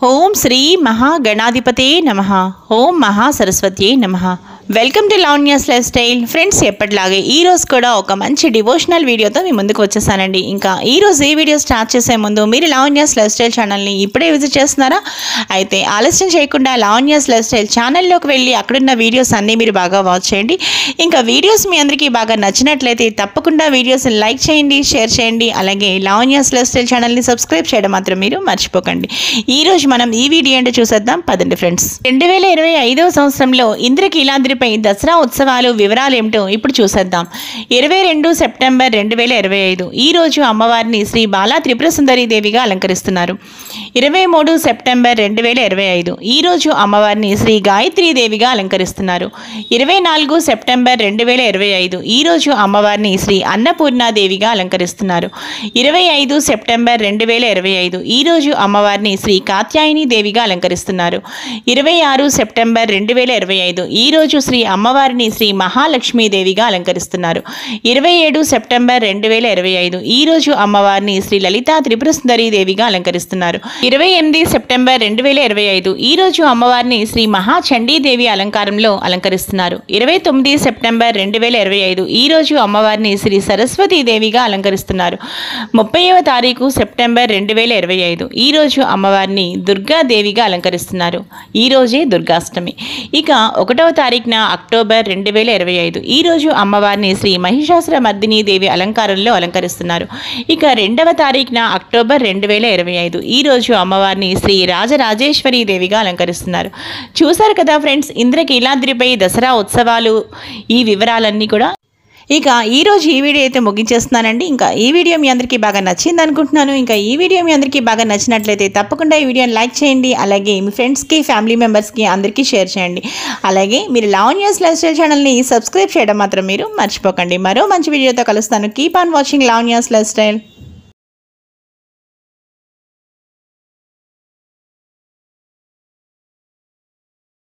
ఓం శ్రీ మహాగణాధిపతే నమః. ఓం మహాసరస్వత్యై నమః. Welcome to Lavanya's life style. Friends, ఎప్పటిలాగే ఈరోజు కూడా ఒక మంచి డివోషనల్ వీడియోతో మీ ముందుకు వచ్చేసానండి. ఇంకా ఈరోజు ఈ వీడియో స్టార్ట్ చేసే ముందు మీరు లావణ్యాస్ లైఫ్ స్టైల్ ఛానల్ని ఇప్పుడే విజిట్ చేస్తున్నారా? అయితే ఆలస్యం చేయకుండా లావణ్యాస్ లైఫ్ స్టైల్ ఛానల్లోకి వెళ్ళి అక్కడున్న వీడియోస్ అన్నీ మీరు బాగా వాచ్ చేయండి. ఇంకా వీడియోస్ మీ అందరికీ బాగా నచ్చినట్లయితే తప్పకుండా వీడియోస్ని లైక్ చేయండి, షేర్ చేయండి. అలాగే లావణ్యాస్ లైఫ్ స్టైల్ ఛానల్ని సబ్స్క్రైబ్ చేయడం మాత్రం మీరు మర్చిపోకండి. ఈరోజు మనం ఈ వీడియో ఏంటో చూసేద్దాం పదండి ఫ్రెండ్స్. 2025వ సంవత్సరంలో ఇంద్రకీలాద్రిపై దసరా ఉత్సవాలు వివరాలు ఏమిటో ఇప్పుడు చూసేద్దాం. 22 సెప్టెంబర్ 2025 ఈ రోజు అమ్మవారిని శ్రీ బాలా త్రిపుర సుందరి దేవిగా అలంకరిస్తున్నారు. 23 సెప్టెంబర్ 2025 ఈ రోజు అమ్మవారిని శ్రీ గాయత్రీ దేవిగా అలంకరిస్తున్నారు. 24 సెప్టెంబర్ 2025 ఈ రోజు అమ్మవారిని శ్రీ అన్నపూర్ణ దేవిగా అలంకరిస్తున్నారు. 25 సెప్టెంబర్ 2025 ఈ రోజు అమ్మవారిని శ్రీ కాత్యాయని దేవిగా అలంకరిస్తున్నారు. 26 సెప్టెంబర్ 2025 ఈ రోజు శ్రీ అమ్మవారిని శ్రీ మహాలక్ష్మీ దేవిగా అలంకరిస్తున్నారు. 27 సెప్టెంబర్ 2025 ఈ రోజు అమ్మవారిని శ్రీ లలితా త్రిపుర సుందరి దేవిగా అలంకరిస్తున్నారు. 28 సెప్టెంబర్ 2025 ఈ రోజు అమ్మవారిని శ్రీ మహాచండీ దేవి అలంకారంలో అలంకరిస్తున్నారు. 29 సెప్టెంబర్ 2025 ఈ రోజు అమ్మవారిని శ్రీ సరస్వతీ దేవిగా అలంకరిస్తున్నారు. 30వ తారీఖు సెప్టెంబర్ 2025 ఈ రోజు అమ్మవారిని దుర్గా దేవిగా అలంకరిస్తున్నారు. ఈ రోజే దుర్గాష్టమి. ఇక 1వ తారీఖున అక్టోబర్ 2025 ఈ రోజు అమ్మవారిని శ్రీ మహిషాసుర మర్దిని దేవి అలంకారంలో అలంకరిస్తున్నారు. ఇక 2వ తారీఖున అక్టోబర్ 2025 ఈ రోజు అమ్మవారిని శ్రీ రాజరాజేశ్వరి దేవిగా అలంకరిస్తున్నారు. చూశారు కదా ఫ్రెండ్స్, ఇంద్రకీలాద్రిపై దసరా ఉత్సవాలు ఈ వివరాలన్నీ కూడా. ఇక ఈరోజు ఈ వీడియో అయితే ముగించేస్తున్నానండి. ఇంకా ఈ వీడియో మీ అందరికీ బాగా నచ్చింది అనుకుంటున్నాను. ఇంకా ఈ వీడియో మీ అందరికీ బాగా నచ్చినట్లయితే తప్పకుండా ఈ వీడియోని లైక్ చేయండి. అలాగే మీ ఫ్రెండ్స్కి, ఫ్యామిలీ మెంబర్స్కి అందరికీ షేర్ చేయండి. అలాగే మీరు లావణ్యాస్ లైఫ్ స్టైల్ ఛానల్ని సబ్స్క్రైబ్ చేయడం మాత్రం మీరు మర్చిపోకండి. మరో మంచి వీడియోతో కలుస్తాను. Keep on watching Lavanya's life style.